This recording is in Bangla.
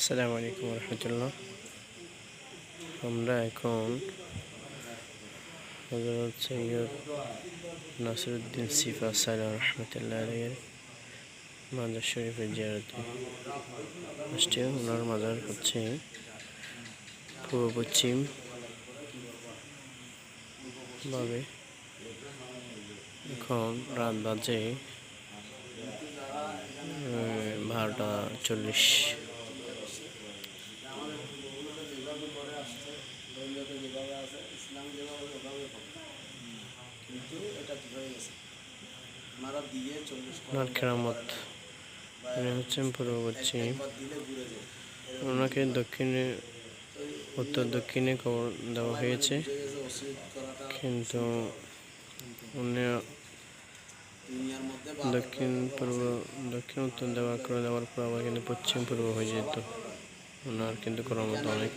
আসসালামু আলাইকুম রহমতুল্লাহ। আমরা এখন হযরত সৈয়দ নাসিরউদ্দিন সিফা সালাহ রহমতুল্লাহ আলাইহির মাজার শরীফের জিয়ারতে আসছি। ওনার মাজার হচ্ছে পূর্ব পশ্চিম ভাবে। এখন রাত বাজে 12:40। ওনার কেরামত উনি হচ্ছেন পূর্ব পশ্চিম। ওনাকে উত্তর দক্ষিণে কবর দেওয়া হয়েছে, কিন্তু উনি দক্ষিণ উত্তর দেওয়ার পর আবার কিন্তু পশ্চিম পূর্ব হয়ে যেত। ওনার কিন্তু কেরামত অনেক।